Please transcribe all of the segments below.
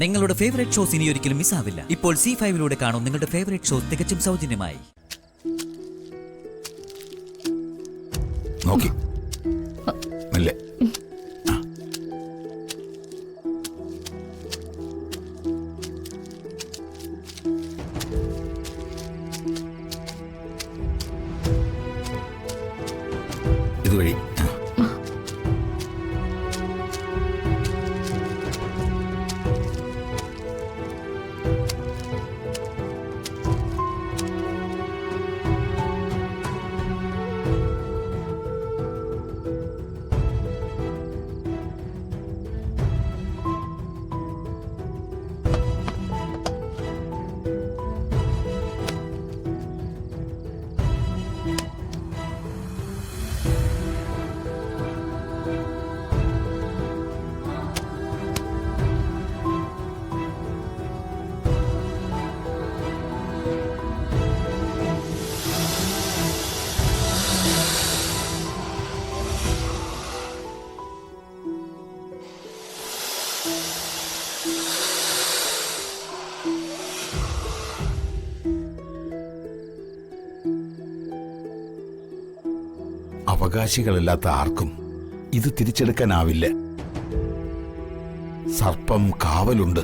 നിങ്ങളുടെ favourite shows ഇനി ഒരിക്കലും മിസ്സാവില്ല. ഇപ്പോൾ C5 കാണും നിങ്ങളുടെ ഫേവറേറ്റ് ഷോസ് തികച്ചും സൗജന്യമായി. നോക്കി മെല്ലെ. ഇതുവഴി അവകാശികളില്ലാത്ത ആർക്കും ഇത് തിരിച്ചെടുക്കാനാവില്ല. സർപ്പം കാവലുണ്ട്.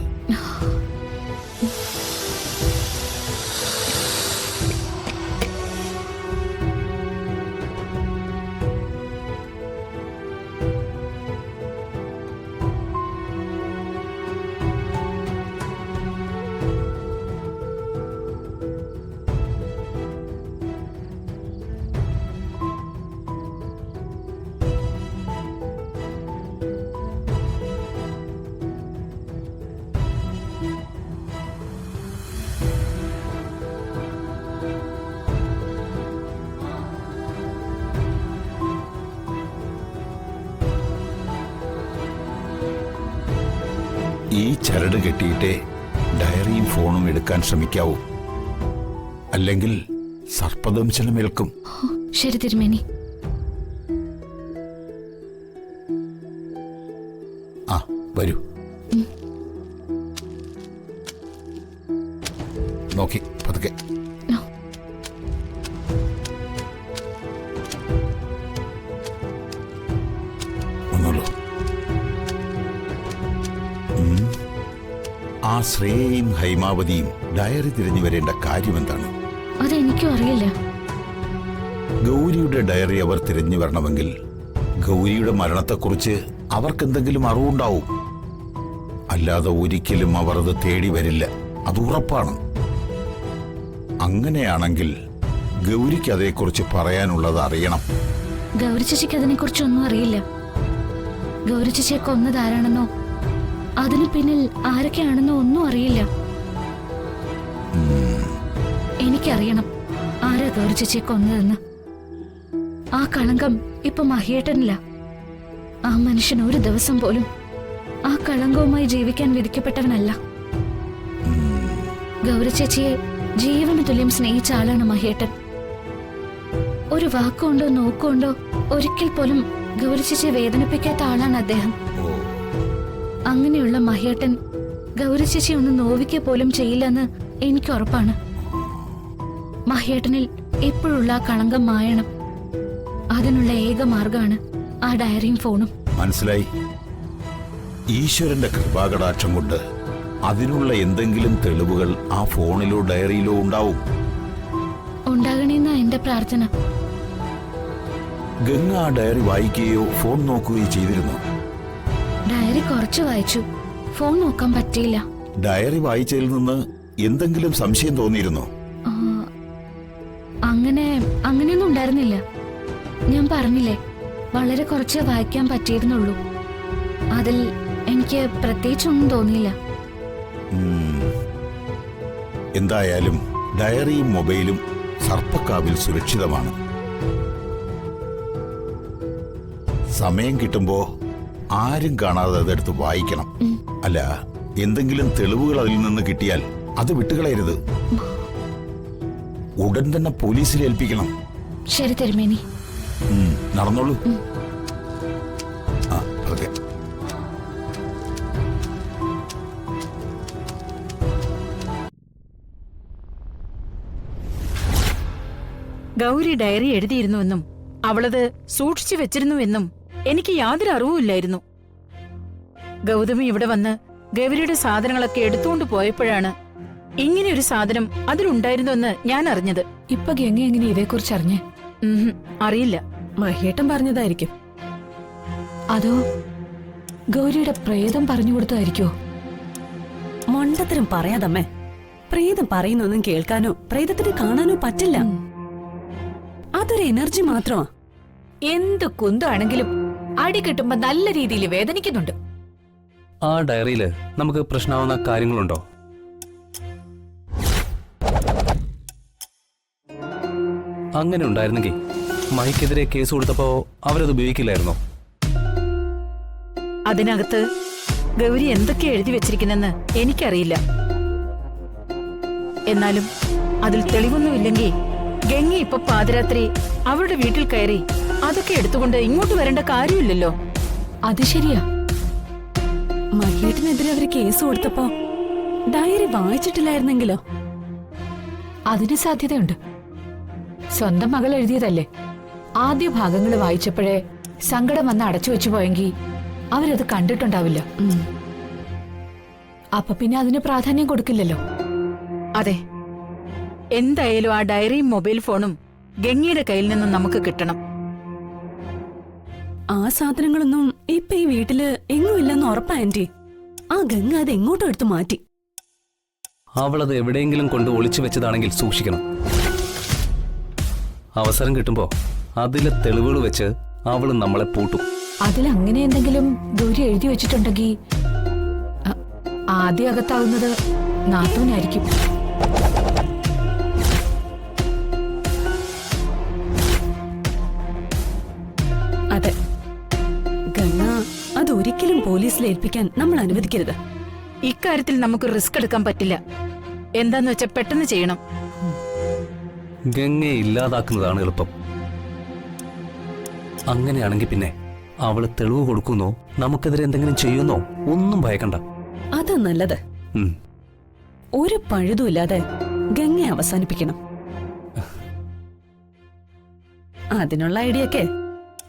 ഈ ചരട് കെട്ടിയിട്ടേ ഡയറിയും ഫോണും എടുക്കാൻ ശ്രമിക്കാവൂ. അല്ലെങ്കിൽ സർപ്പദംശനമേൽക്കും. ശരി തിരുമേനി. ആ വരൂ. നോക്കി പതുക്കെ. ഒന്നുള്ളൂ. ആ ശ്രേയയും ഹൈമാവതിയും ഡയറി തിരഞ്ഞു വരേണ്ട കാര്യമെന്താണ്? അതെനിക്കും അറിയില്ല. ഗൗരിയുടെ ഡയറി അവർ തിരഞ്ഞു വരണമെങ്കിൽ ഗൗരിയുടെ മരണത്തെക്കുറിച്ച് അവർക്കെന്തെങ്കിലും അറിവുണ്ടാവും. അല്ലാതെ ഒരിക്കലും അവർ അത് തേടി വരില്ല. അത് ഉറപ്പാണ്. അങ്ങനെയാണെങ്കിൽ ഗൗരിക്ക് അതേക്കുറിച്ച് പറയാനുള്ളത് അറിയണം. ഗൗരി ചേച്ചിക്ക് അതിനെക്കുറിച്ചൊന്നും അറിയില്ല. ഗൗരി ചേച്ചിയെ കൊന്നത് ആരാണെന്നോ അതിന് പിന്നിൽ ആരൊക്കെയാണെന്നോ ഒന്നും അറിയില്ല. എനിക്കറിയണം ആരാ ഗൗരി ചേച്ചിയെ കൊന്നതെന്ന്. ആ കളങ്കം ഇപ്പൊ മഹിയേട്ടനില്ല. ആ മനുഷ്യൻ ഒരു ദിവസം പോലും ആ കളങ്കവുമായി ജീവിക്കാൻ വിധിക്കപ്പെട്ടവനല്ല. ഗൗരി ചേച്ചിയെ ജീവന് തുല്യം സ്നേഹിച്ച ആളാണ് മഹിയേട്ടൻ. ഒരു വാക്കുകൊണ്ടോ നോക്കുകൊണ്ടോ ഒരിക്കൽ പോലും ഗൗരി ചേച്ചിയെ വേദനിപ്പിക്കാത്ത ആളാണ് അദ്ദേഹം. അങ്ങനെയുള്ള മഹിയേട്ടൻ ഗൗരി ചേച്ചി ഒന്ന് നോവിക്കുക പോലും ചെയ്യില്ലെന്ന് എനിക്ക് ഉറപ്പാണ്. മഹിയേട്ടനിൽ ഇപ്പോഴുള്ള ആ കളങ്കം മായണം. അതിനുള്ള ഏക മാർഗമാണ് ആ ഡയറിയും ഫോണും. മനസ്സിലായി. ഈശ്വരന്റെ കൃപാകടാക്ഷം കൊണ്ട് അതിനുള്ള എന്തെങ്കിലും തെളിവുകൾ ആ ഫോണിലോ ഡയറിയിലോ ഉണ്ടാവും. ഉണ്ടാകണമെന്നാ എന്റെ പ്രാർത്ഥന. ഗംഗ ആ ഡയറി വായിക്കുകയോ ഫോൺ നോക്കുകയോ ചെയ്തിരുന്നു? ഡയറി കുറച്ച് വായിച്ചു, ഫോൺ നോക്കാൻ പറ്റിയില്ല. ഡയറി വായിച്ചതിൽ നിന്ന് എന്തെങ്കിലും സംശയം തോന്നിയിരുന്നോ? അങ്ങനെയൊന്നും ഉണ്ടായിരുന്നില്ല. ഞാൻ പറഞ്ഞില്ലേ, വളരെ കുറച്ച് വായിക്കാൻ പറ്റിയിരുന്നുള്ളൂ. അതിൽ എനിക്ക് പ്രത്യേകിച്ചൊന്നും തോന്നിയില്ല. എന്തായാലും ഡയറിയും മൊബൈലും സർപ്പക്കാവിൽ സുരക്ഷിതമാണ്. സമയം കിട്ടുമ്പോ ആരും കാണാതെ അതെടുത്ത് വായിക്കണം. അല്ല, എന്തെങ്കിലും തെളിവുകൾ അതിൽ നിന്ന് കിട്ടിയാൽ അത് വിട്ടുകളയരുത്. ഉടൻ തന്നെ പോലീസിൽ ഏൽപ്പിക്കണം. ശരി തിരുമേനി. നടന്നോളൂ. ഗൗരി ഡയറി എഴുതിയിരുന്നുവെന്നും അവളത് സൂക്ഷിച്ചു വെച്ചിരുന്നുവെന്നും എനിക്ക് യാതൊരു അറിവുമില്ലായിരുന്നു. ഗൗതമി ഇവിടെ വന്ന് ഗൗരിയുടെ സാധനങ്ങളൊക്കെ എടുത്തുകൊണ്ട് പോയപ്പോഴാണ് ഇങ്ങനെയൊരു സാധനം അതിലുണ്ടായിരുന്നുവെന്ന് ഞാൻ അറിഞ്ഞത്. ഇപ്പൊ ഗംഗ എങ്ങനെ ഇതേക്കുറിച്ച് അറിഞ്ഞേ? അറിയില്ല. മഹേട്ടൻ പറഞ്ഞതായിരിക്കും. അതോ ഗൗരിയുടെ പ്രേതം പറഞ്ഞു കൊടുത്തതായിരിക്കോ? മണ്ടത്തരം പറയാതമ്മേ. പ്രേതം പറയുന്നൊന്നും കേൾക്കാനോ പ്രേതത്തിന് കാണാനോ പറ്റില്ല. അതൊരു എനർജി മാത്രമാ. എന്ത് കുന്താണെങ്കിലും അടി കിട്ടുമ്പോ നല്ല രീതിയിൽ വേദനിക്കുന്നുണ്ട്. ആ ഡയറിയില് നമുക്ക് പ്രശ്നമാവുന്ന കാര്യങ്ങളുണ്ടോ? അങ്ങനെ ഉണ്ടായിരുന്നെങ്കിൽ മഹിക്കെതിരെ കേസ് കൊടുത്തപ്പോ അവരത് ഉപയോഗിക്കില്ലായിരുന്നോ? അതിനകത്ത് ഗൗരി എന്തൊക്കെ എഴുതി വെച്ചിരിക്കുന്നെന്ന് എനിക്കറിയില്ല. എന്നാലും അതിൽ തെളിവൊന്നുമില്ലെങ്കിൽ ഗംഗ ഇപ്പൊ പാതിരാത്രി അവളുടെ വീട്ടിൽ കയറി അതൊക്കെ എടുത്തുകൊണ്ട് ഇങ്ങോട്ട് വരേണ്ട കാര്യമില്ലല്ലോ. അത് ശരിയാ. മഹേട്ടിനെതിരെ അവര് കേസ് കൊടുത്തപ്പോ ഡയറി വായിച്ചിട്ടില്ലായിരുന്നെങ്കിലോ? അതിന് സാധ്യതയുണ്ട്. സ്വന്തം മകൾ എഴുതിയതല്ലേ. ആദ്യ ഭാഗങ്ങൾ വായിച്ചപ്പോഴേ സങ്കടം വന്ന് അടച്ചു വെച്ചു പോയെങ്കിൽ അവരത് കണ്ടിട്ടുണ്ടാവില്ല. അപ്പൊ പിന്നെ അതിന് പ്രാധാന്യം കൊടുക്കില്ലല്ലോ. അതെ, എന്തായാലും ആ ഡയറിയും മൊബൈൽ ഫോണും ഗംഗയുടെ കയ്യിൽ നിന്നും നമുക്ക് കിട്ടണം. ആ സാധനങ്ങളൊന്നും ഇപ്പൊ ഈ വീട്ടില് എങ്ങും ഇല്ലെന്ന് ഉറപ്പാ ആന്റി. ആ ഗംഗ അത് എങ്ങോട്ടും എടുത്തു മാറ്റി. അവളത് എവിടെയെങ്കിലും കൊണ്ട് ഒളിച്ചു വെച്ചതാണെങ്കിൽ സൂക്ഷിക്കണം. അവസരം കിട്ടുമ്പോ അതിലെ തെളിവുകൾ വെച്ച് അവള് നമ്മളെ പൂട്ടും. അതിലങ്ങനെ എന്തെങ്കിലും ഗൗരി എഴുതി വെച്ചിട്ടുണ്ടെങ്കിൽ ആദ്യം അകത്താവുന്നത് നാത്തൂനായിരിക്കും. അതെ, ഗംഗ അതൊരിക്കലും പോലീസിൽ ഏൽപ്പിക്കാൻ നമ്മൾ അനുവദിക്കരുത്. ഇക്കാര്യത്തിൽ നമുക്ക് റിസ്ക് എടുക്കാൻ പറ്റില്ല. എന്താന്ന് വെച്ചാൽ പെട്ടെന്ന് ചെയ്യണം. ഗംഗയെ ഇല്ലാതാക്കുന്നതാണ് എളുപ്പം. അങ്ങനെയാണെങ്കിൽ പിന്നെ അവള് തെളിവ് കൊടുക്കുന്നോ നമുക്കെതിരെ എന്തെങ്കിലും ചെയ്യുന്നോ ഒന്നും ഭയക്കണ്ട. അതാ നല്ലത്. ഒരു പഴുതുമില്ലാതെ ഗംഗയെ അവസാനിപ്പിക്കണം. അതിനുള്ള ഐഡിയ ഒക്കെ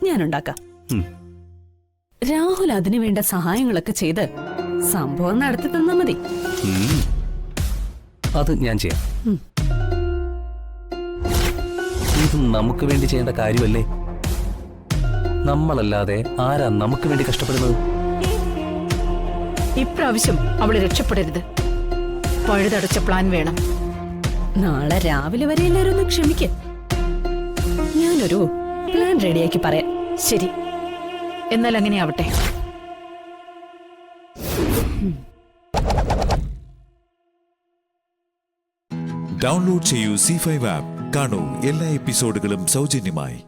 ഞാനുണ്ടാക്കാം. രാഹുൽ അതിനു വേണ്ട സഹായങ്ങളൊക്കെ ചെയ്ത് സംഭവം നടത്തി തന്നാ മതി. അത് ഞാൻ ചെയ്യാം. ഇത് നമുക്ക് വേണ്ടി ചെയ്യേണ്ട കാര്യമല്ലേ? നമ്മളല്ലാതെ ആരാ നമുക്ക് വേണ്ടി കഷ്ടപ്പെടുന്നത്? ഇപ്രാവശ്യം അവള് രക്ഷപ്പെടരുത്. പഴുതടച്ച പ്ലാൻ വേണം. നാളെ രാവിലെ വരെ എല്ലാരും ഒന്ന് ക്ഷമിക്ക്. ഞാനൊരു പ്ലാൻ റെഡിയാക്കി പറയാം. ശരി, എന്നാൽ അങ്ങനെ ആവട്ടെ. ഡൗൺലോഡ് ചെയ്യൂ C5 ആപ്പ്. കാണൂ എല്ലാ എപ്പിസോഡുകളും സൗജന്യമായി.